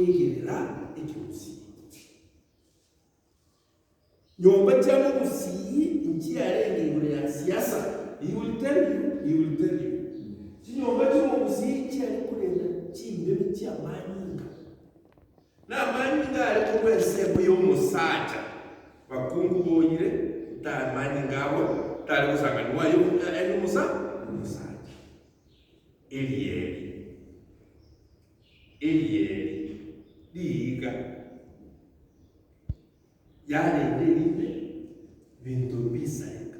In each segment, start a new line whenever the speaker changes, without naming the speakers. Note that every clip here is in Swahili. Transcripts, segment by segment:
kwegerera Gusii. Nyomba cyangwa Gusii inki yarengeye ya siasa. He will tell you. Nyomba cyangwa Gusii cyari kurenda kimbebe cy'amanyinga. Na manyinga ariko kwese yo musaja. Bakungu boyire ta manyinga abo tari kusanga nwayo ari musaja. Eliye diga yale ndelipe bintu bisaika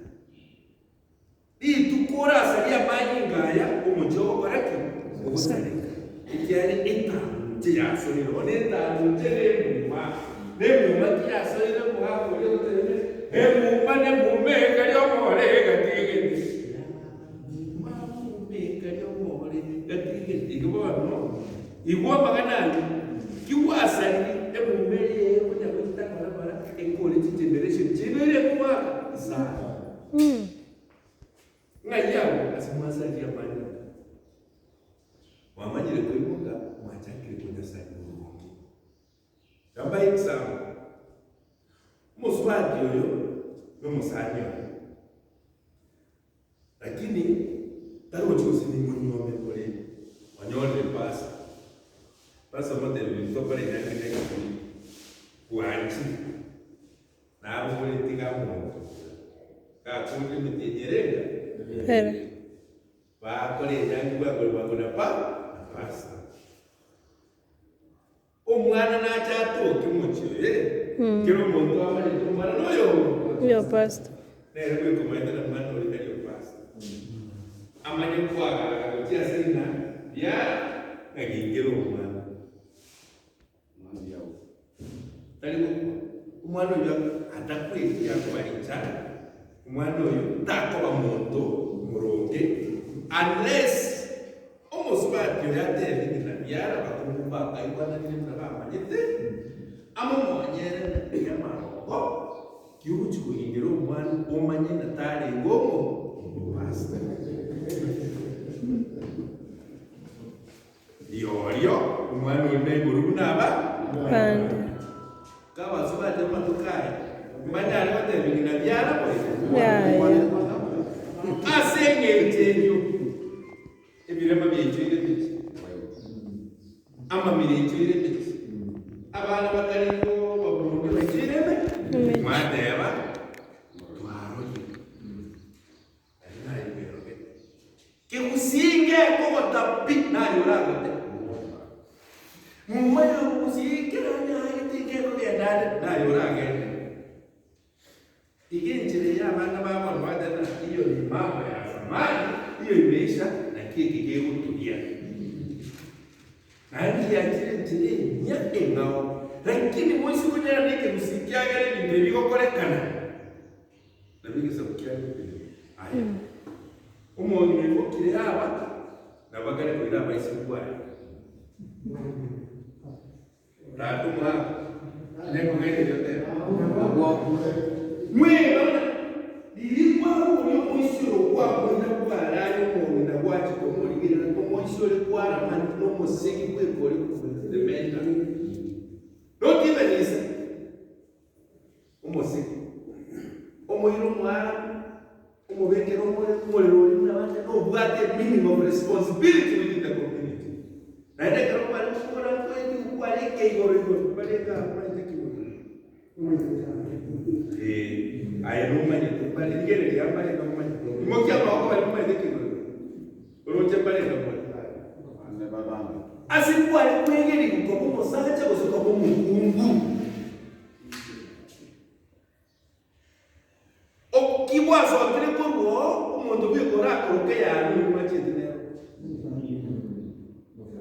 tukora salia manyingaya umujogo baraki ubusarika icyari etanze yasorero netanze nemuma kiyasorero muhako yo tene emuma nemumeka lyo more gatigende mumeka lyo more gatigende igobano igwa maganani kiwasani emumere kunya kwita bara ekole generation genere kwa sana ngayawo asimasa ya mani wamanyire kwimuka mwachakire kunya sana urungi kamba exam muswati yoyo no musanyo lakini taro chose ni munyome kole wanyole pasa mote vitopare nyakine kuanchi na abo politika mo ka kumbe mitinyerega
Pere
ba kole nyangi bagona pasta omwana na chato kimuchire kero muntu amali tumana noyo
pasta
nere kwe kumenda na mwana oli kali pasta amanye kwaga kutia sina ya ngingero mwana tali umwana uyu atakwiriye kwarica umwana uyu takoba muntu muronge unless omusubati yateye na byara bakumba ayibana n'ibintu bamanyite amumonyere y'amaro kiuchi kuhindira umwana umanye natale ngomo basta yorio umwana uyu burunaba
pande
kawa subati matukai mbanyari batebinga byara asenge chenyo ebirema byechire biti ama mirechire biti abana bakaringo baburungu bechire biti madeba twaro nayo beroge ke usinge ko tapi nayo ragote mumayo usinge nyanyagetinge ko yandade nayo rage igenjere y'abana babo badana iyo ni mambo ya zamani hiyo imeisha na kile kigeu tulia nani yakire nyake ngao lakini mwisi kunyara nike musikiagere ni biko korekana na bige sabukia aya umuntu ngo kire aba na bagare kuira abaisi kwa tatuma neko ngene yote mwena dilikuwa uyo mwisiro kwa kwenda kubarayo mu na wachi ko muri gira ko mwisiro kwa ramani no musiki kwe kori the mentor not even is umusiki umuyiro mwara umubekero muri n'abandi no bwate minimum responsibility within the community na ndeka ro bari gukora ko kwalike igoro bareka project ayeruma nyitubali ngere yambale no manje mokia bako bali manje kiko roje bale no ande babanga asikuwa kwengeri kuko kumusanga cyo gusuka mu mungu okiwazo akire ko umuntu bikora koroke yanu manje dinero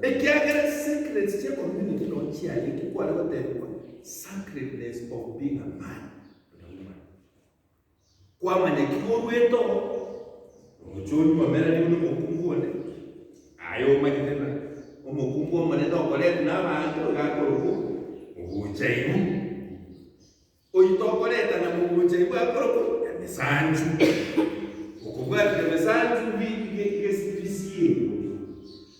ekiagere secrets che community no chiali kwa leo teko sacredness of being a man and a woman. Kwa manekiko weto, uchoni pamela ni umukunguone. Ayo majitena, umukunguo maneno koleta na bantu gakoroku, ubuchaibu. Oyito koleta na ubuchaibu akoroku, mesanju. Ukubwati mesanju bisie.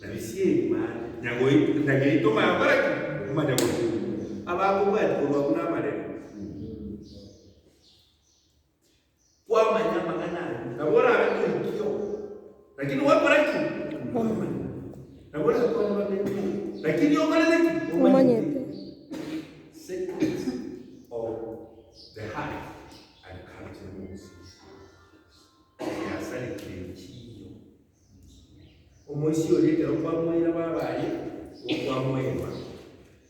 Na bisie man, nyagoito mayakoraki. mwanyagetinge abakubwati kuba kuna mare kwa manyama kana nabora abekyo lakini wakora ki nabora kwa mabeko lakini okora neki
Umanyete.
Secrets of the heart and culture Moses. Yasali kiyo. Omosi oleke okwamwera babaye okwamwera.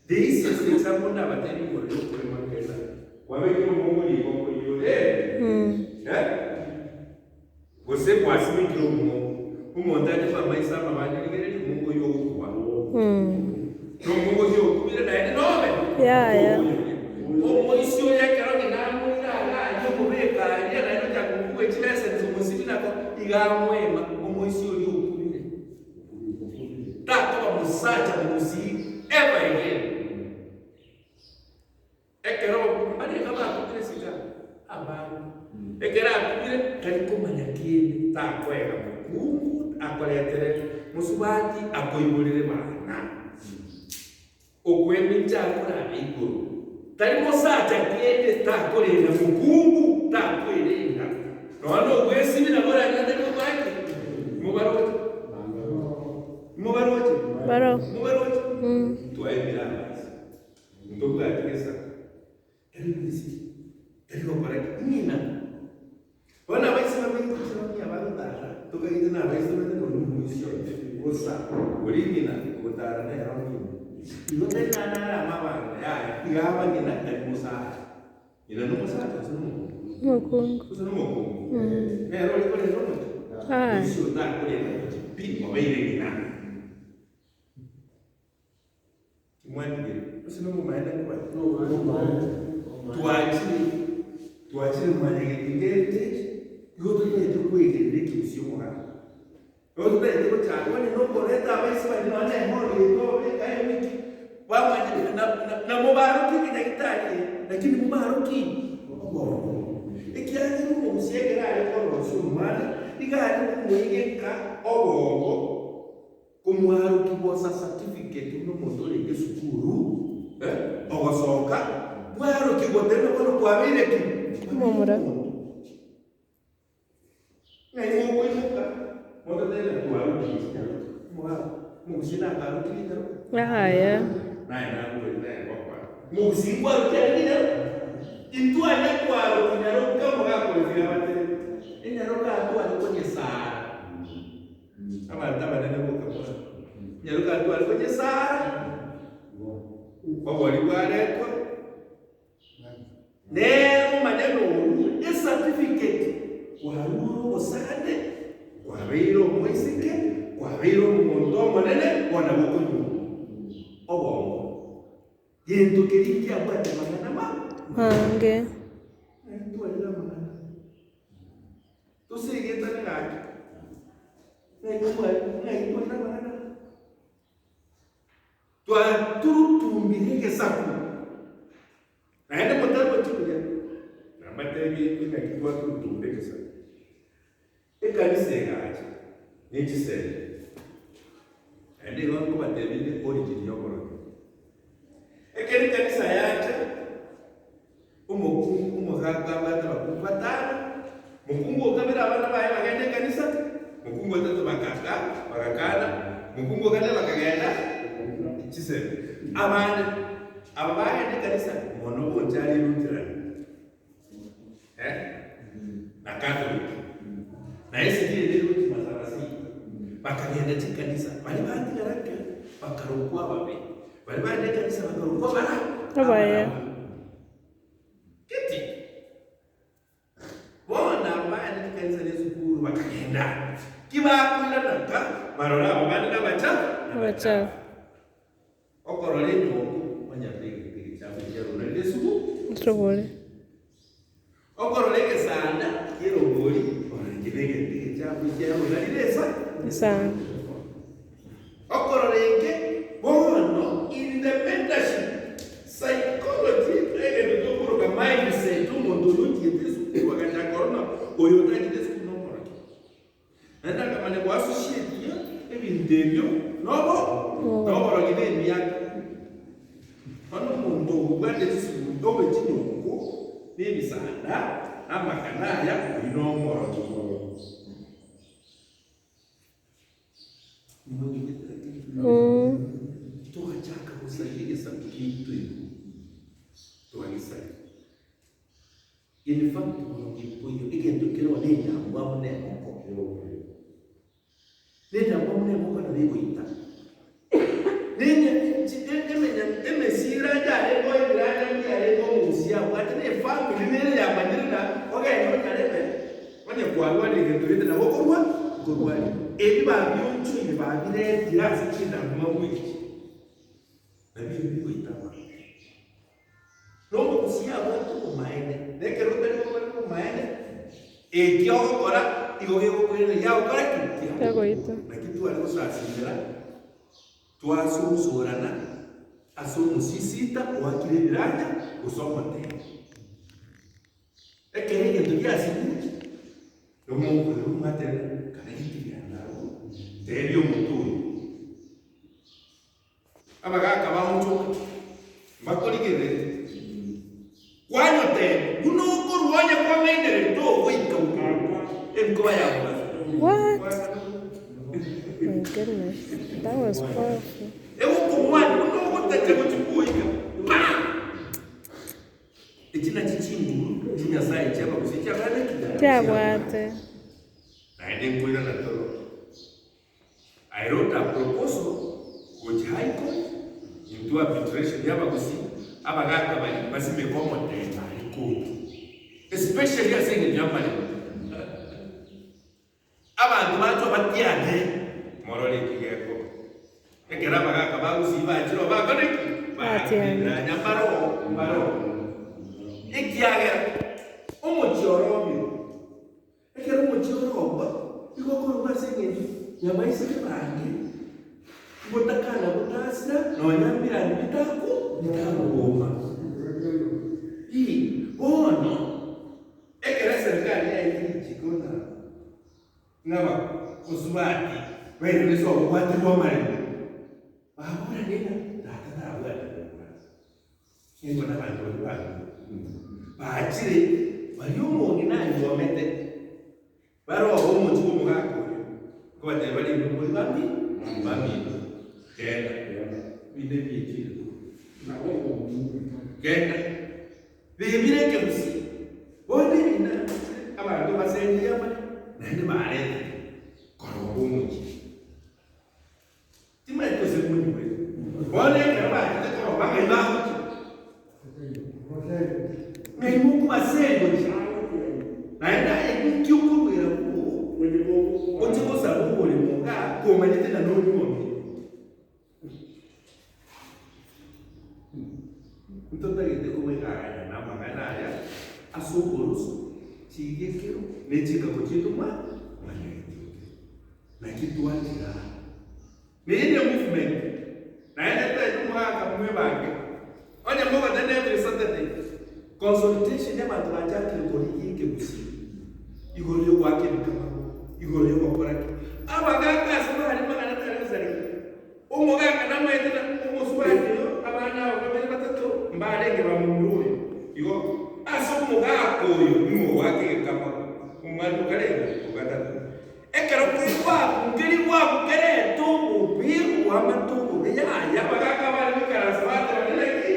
This is the example na bateri ko lokore makeza. Wabeke omongoli ko yole. Você quase me criou um montante para mais sabe mais ninguém nem mungo yo kuwa. Não mungo yo kuwa da ele nome.
Yeah.
O moisio ya kero ni namu ila yo kubeka ya na ino ya kuwa chilese nzumusibi na ko igamwema o moisio yo kuwa. Tato musacha Gusii ever again. Ekero ani kama kupresika abana. Ekera kuwa kaliko mwanyagetinge takwega mukungu akoletere musubati akoyibulire bana. Okwemi chakura iguru. Tarimo sacha kiende takorera mukungu takwirenda. Nono gwesibi na bora nyande ko baki. Mubarote.
Baro.
Tuaimira. Ndoka tikesa. Taribisi. Tariko correct. Nina. Wana waisema minto ya balutara. Toka idina waisema de konumusio. Osa. Orimina kotara na yaoni. Igo tena na mama ya igaba ngina musa. Ina no musa tsuno.
Mukungu.
Tsuno mukungu. Ero liko le no. Sio da kule. Pi mo beire ngina. Mwanje. Tsuno mo maenda kwa. Tuachile mwanyagetinge. Yote yetu kweli ndiki usiomwa. Yote yetu kwa ni no koleta basi bali no ane hori to kae wiki. Wa na mubaruki kinakitani lakini mubaruki. Ikianza mu usiekera ko rusumana igari kumwigeka obongo kumwaruki bosa certificate no motore gesukuru ogosoka mwaruki gotena kono kwabire ki
Momura.
Ngai mo kuimuka. Moto tena tuaruki. Mugusina karuki ndaro.
Yeah.
Nai na ngwe kwa. Mugusingwa ruki ndaro. Intua ne kwa ruki ndaro kama ngako zira bate. Ndaro ka tu alikonye sara. Ama taba nene boka kwa. Nyaruka tu alikonye sara. Kwa wali wale kwa. Nero maneno a certificate kwa ruro osande kwa riro mwisike kwa riro mundo monene wana bukunyu obongo yento kiriki abate magana
Mange.
tu alira magana tu sige tane ngaki ngai tu alira magana Twaturutumbire egesaku. Naende mutabo chikuya. Namatebi ina Twaturutumbire egesaku. Ekanisa egachi. Nechisere. Ende wangu batebi origin yokoro. Ekeri kanisa yacha. Umuganga bata bakupatana. Mukungu okabira abana baye bagende kanisa. Mukungu atatu bakakana. Mukungu kale bakagenda. Chiseme. Abana kanisa mono bonjali lutirani. Na Catholic. Na ese ndiye ndio mazarasi. Bakagenda kanisa. Bali batiraka bakarukwa babe. Bali baenda kanisa bakarukwa bara.
Abaya.
Kiti. Bona baenda kanisa lesukuru bakagenda. Kibakwira naka marora abana bacha. Okorole nyongo mwanyagetinge cyangwa cyaruna lesuku
Trobole.
Okorole kesanda kirongori mwanyagetinge cyangwa cyaruna lesa
Sana.
Okorole bono in the mentorship psychology ege dokoro ka mindset umondoluki yesu wakati corona oyota yesu nomora nenda kama ne associate ya ebindelio nobo gine miaka Ono muntu ubwate kisubutobe kinyongo n'ebisanda n'amakanaya binomoro. Tukachaka kusaidia kitu tuwagisai. In fact, kuyo igendukiro nenda mwamune moko. Nenda mwamune moko na bigo ita. Emesira jare boy brana ni ale ko musia wati ne family ne ya manira oga no karebe wanye kwalwa ne gendurite na gokorwa ebi ba byonchu ibi ba bire dirasi kinda mu wiki na bigo ita no musia wati ko maene ne kero ko maene e dio ora igo ko ya ora kitu
Tego ito.
na kitu aliko sasindira twasusurana asomusisita wakire biranja usomote ekere ngendo byasibu no mu matera kana kitiyana tebyo mutu abagaka bamucho makoligere wanyote uno kurwanya kwa mendere to wika emko ya
What? My goodness, that was powerful.
I wrote a proposal which High Court into arbitration ya Gusii abagaka bali basime komo tena court, especially as in Japan. Abantu bato batiane morole kigeko ekera bagaka Gusii bachiro bakoneki batiane nyambaro ikiaga umuchorobi ekera umuchoroba igokoro basengeje nyamaise bangi botakana botasira no nyambira bitako bitagoma ono ekera serikali ya ikijikona ngaba kusubati wewe so kwati wa mali bahora nina tata abana ngo nabantu baachire bariyo umuntu nayo wamete baro abo mu kigo mugako ko bate bari muri bambi kenda binde byikire kenda bibire ke Gusii bone bina abantu basenye yamani nende barete koro umuki timwe ko se munyi we bone ke ba te koro ba ngai ba ngai mu basendo naenda ekiukuwira ku otiko sabu bole muka ko manyete na no nyombi mtoto yete ko wega na magana ya asokoroso chigekero nechika kuchituma na kitwatira nene movement naenda tayuma kamwe bange onye mboga tena every Saturday consultation ya bantu bachaki ko Gusii igoryo kwake bikama igoryo kwa koraki abagaka asubari magana tarazari umugaka namayetena umusubari abana babiri batatu mbarenge bamururi igo aso umugaka uyu niwo wake kama umwandu kare ugatatu ekero kwa ngiri wa kare to ubiru wa matuko ya bagaka bari bikarasa batareleki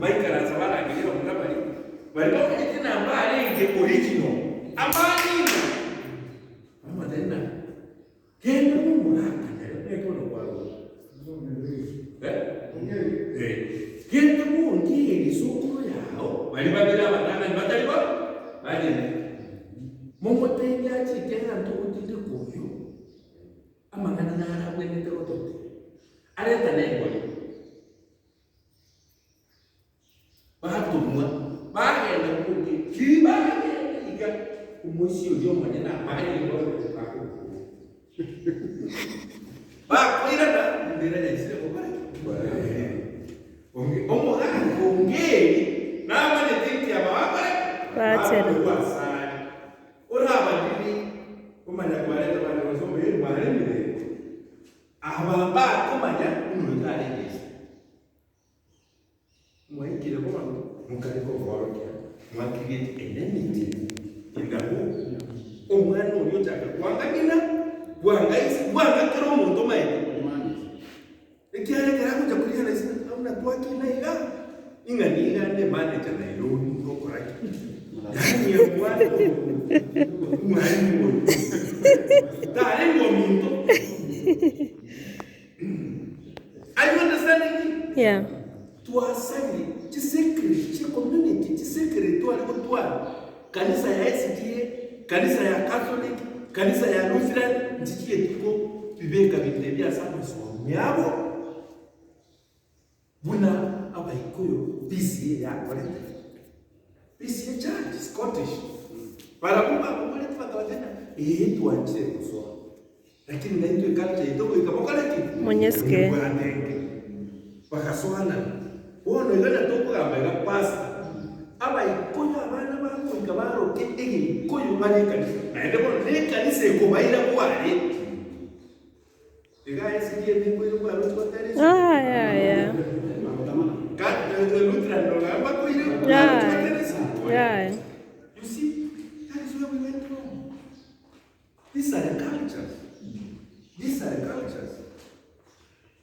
baikara sabara ngiro mugabari bari bafite nambare nge original amani mama tena kenda mumuraka nero no kwaro kenda mungiri sukuru yao bari babira batanga batari ba bari momotenga chikena ntokutinde koyo amangana nara bwene terotote areta nengo batumwa bagenda kuki kibage iga umusi ujo manyana mari ngo bako bakwira na ndira ya isire ko bari omuga ongeri namane tinki ababare
Batera.
Wasani uraba dini umanya kwaleta bali wasombe mare mire unoitarengesa mwaikire kwa mukariko vorokia mwakirite eneniti indaho omwana oyo chaka kwangakina wangaisi wangakira omuntu maite ekyale karakuja kulia na sina amna twakina iga inganiga ne manager na iloni ngokoraki yani ya mwalimu tare ngominto. Are you understanding?
Yeah.
Tuasali chisekre chi community chisekre tu alikotwa kanisa ya SDA, kanisa ya Catholic, kanisa ya Lutheran ndikie tuko bibeka bitebya sana so nyabo buna abaikoyo BCA ya kwalete BCA church Scottish para kumba tukawatena tuanze kusoma lakini na ndio culture itoko ikabokaleki
Mwenyeske
bakaswana wono igana tokugamba ga pasta abaikoyo abana bako ikabaro kege koyo bane kanisa naende bono ne kanisa ikobaira kwali igaya sikie bingo kwa rotari
yeah.
Kat Lutheran no gamba ko ile
Yeah.
You see, that is where we went wrong. These are the cultures.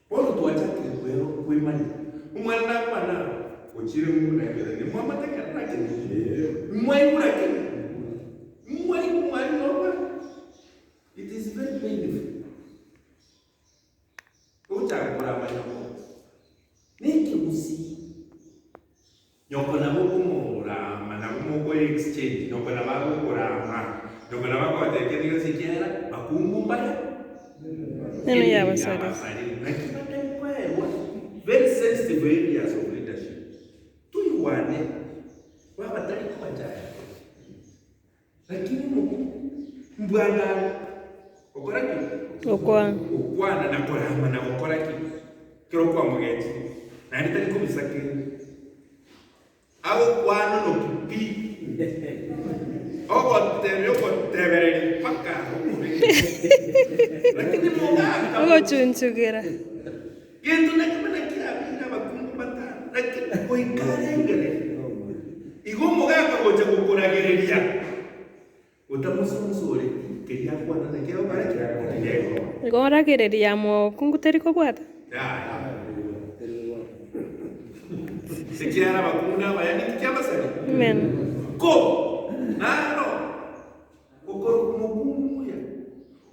Polo tuachake kwero kwemani. Umwana pana ochire mungu na yeye ni mama taka nake ni. Mwai kurake. Mwai no. It is very painful. Ucha kura manyo. Niki Gusii. Nyoko na mukura mana muko exchange nyoko na bakura ma nyoko na bako atekeni sikiera bakungu mbaya
Neno ya wasada
very sensitive areas of leadership tuiwane baba tari kwa jaya lakini mbwanga okoraki okwana na korama na okoraki kero kwa mugeti na nditari kubisake ago kwano no kipi ogo tebereri paka lakini
ogo chunchugera
yendo na kama kia bina bakungu bata lakini koikarengere igomo gaka gocha gukuragereria utamusonsore keria kwana na kero bare
ngoragereria mo kunguteri ko bwata
sikiara bakuna bayani kichaba sani
amen
ko nano ukoro kumukunguya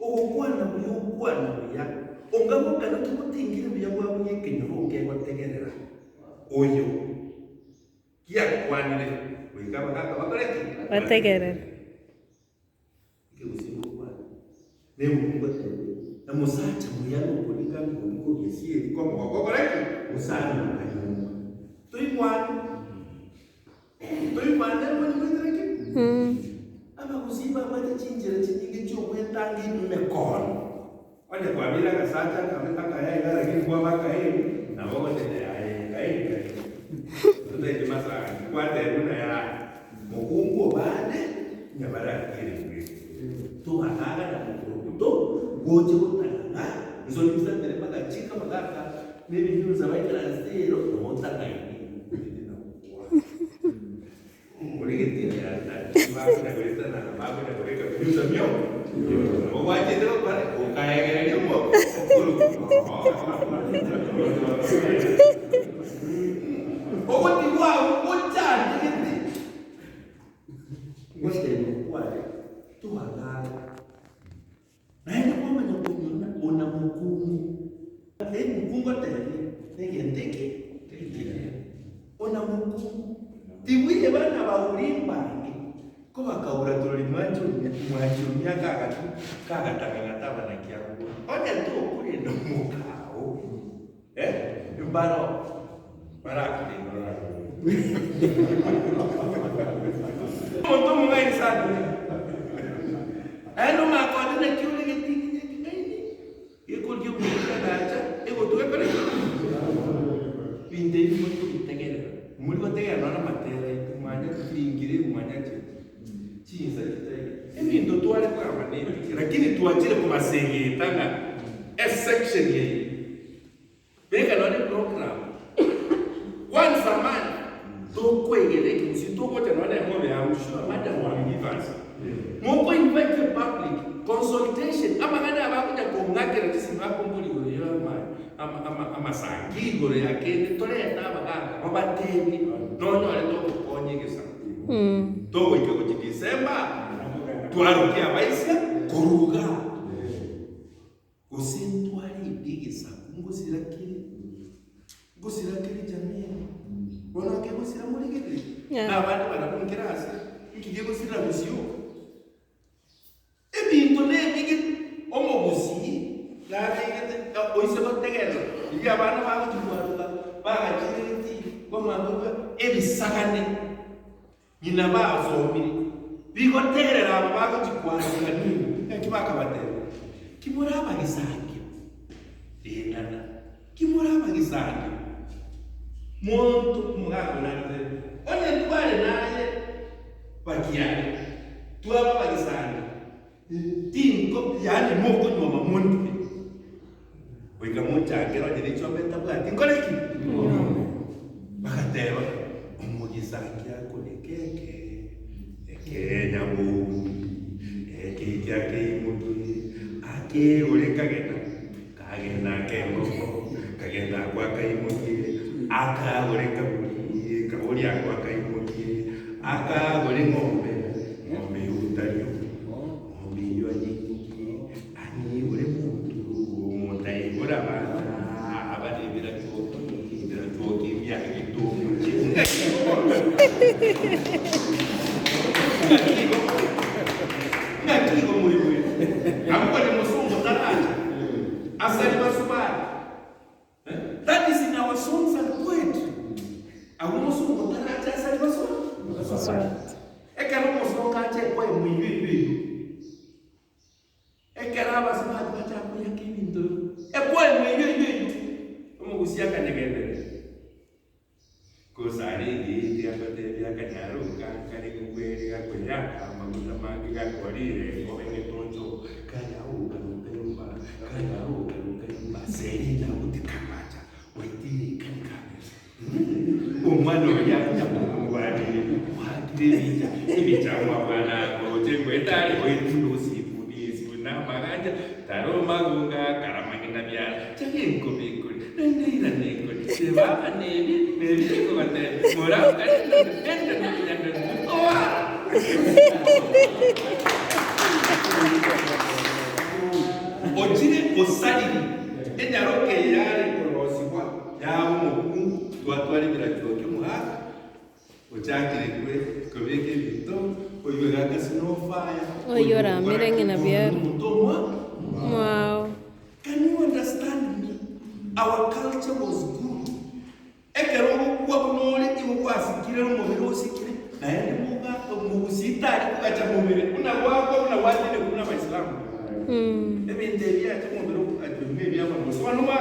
okwana buya ongamo kana tukutingire buya bwabuye kenyoke gwategerera oyo kia kwanire wikaba kaka bakareki
bategerera
keusimu kwa ne mukungote na musacha muyano kulinga kuliko yesie komo bakareki usana mukanyuma Tuimwane mwenye ama kusiba mwenye chinjira chinyingi chokwetanga inumekono wale kwa bila kasata kama kaya ila lakini kwa baka hii na wote kai ndio masa kwa tena ya mukungu bane nyabara kile tu akaga na mukuruto goje kutanga nzo nisa tere paka chika magaka maybe you za waikala zero no mtaka Tibuye bana baulimba ko bakaura tuli mwachumia kagatanga na kiago onya tu kuri ndo mukao mbaro baraki Monto mungai sana ano makoni na kiule getinge iko dio kukaga iko tu ekore pinde monto itegere muri bategera na matera itumanya kingire umanya chinza ebintu twale kwa manene lakini tuachire kwa masenge tanga a section ye Make another program. Once a month, don't go again. You don't go to another home. I'm sure madam will give us. Moko invite the public consultation. Amagana abakuja kongakira kisimu akumbuli goyo ama sangi gore yake torenda abaganga abatebi nonyo ale to konyegesa. To wike ku December twarukia baisa kuruga. Gusii twali egesaku ngosirakiri jamii. Bona ke gusira muligete. Na abantu barakunkira ase. Ikije gusira busio. Ebintu nebige omo Gusii la bige oise bategero. Ili abantu bakutwaruka bagakiriti gomanduka ebisakane. Nyina bazomiri. Bigoterera abakutikwanira nini. Ekibakabatera. Kimuraba gisange. Dengana. Kimuraba gisange. Muntu mugabo nande. Onye twale naye bakiane. Tuaba bagisange. Tinko yani moko nyoma muntu. Wika muchangero diricho beta bwati. Ngoleki. Bakatero umugisange akonekeke. Ekenya mu. Ekike mutu. Ake oleka kagenda kengoko kagenda kwa kaimuki aka oleka buli kaoli akwa kaimuki aka ole ngombe utayo ngombe yo anyiki ani ole muntu ora bana abali bila toki bya kitu ngakiko muri muri amukole musungu taraja asali basubali. That is in our songs and poetry. Amusungu taraja asali basubali. Ekero musungu kache kwa mwiyu. Ekera basubali bacha kwa yakiminto. Ekwa mwiyu. Omugusia kanegende. Kusari ndi akote byakanyaro kari kukweri gakwera amaguta mangi gakorire obenge tonjo kanyauka nupemba kanyauka serina utikamacha waitiri kanikane umwana yanya mubani watirija ibichamwa bana koje kwetari oitusi pudisi na maganja taro magunga karamangina bya chakinko bikuri ndeira neko seba nebi ko bate mora Ojine osali enyaroke yari korosibwa yawo mukungu twatwali birachoke muha ochakire kwe kobeke bito oyoga kasinofaya
oyora mirenge na byaro. Wow.
Can you understand me? Our culture was good. Ekero kwa kunole iwo kwasikire mu mubiri osikire na yandi muga mugusitari kugacha mu mubiri kuna wako kuna wazile kuna Waislamu. Ebinde bya tumubiro atumwe bya abantu sobanuma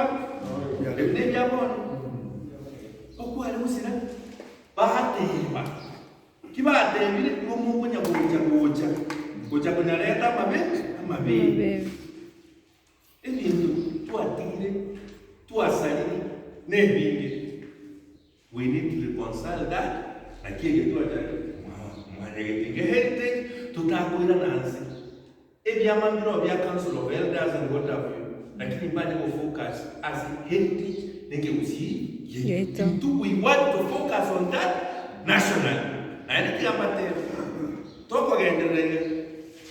ebinde bya abantu okwali musira bahateba kibatebire ngo mukunya gocha kunyaleta amabe ebintu twatire twasalire nebinde. We need to reconcile that. Akiege mwanyagetinge heritage tutakwira nansi ebyamambiro bya council of elders and what have you, lakini bali ko focus as heritage neke Gusii yetu. We want to focus on that nationally. Na ndi kiambate toko genderere,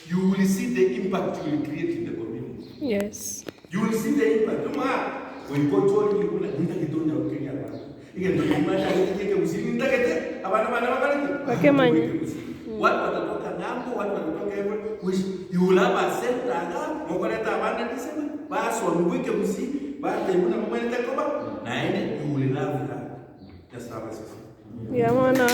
you will see the impact you will create in the community.
Yes.
You will see the impact. We go to you like nda kitonya ukenya bana. Igendo kimata kike Gusii ndagete abana bakalite.
Bakemanya.
Watu watatoka ngambo, watu watatoka hivyo, which you will have a center na mokoleta abana nisema basi wamwike Gusii baada ya mwana koba na ene you will love that. Just have a
Yeah, mwana.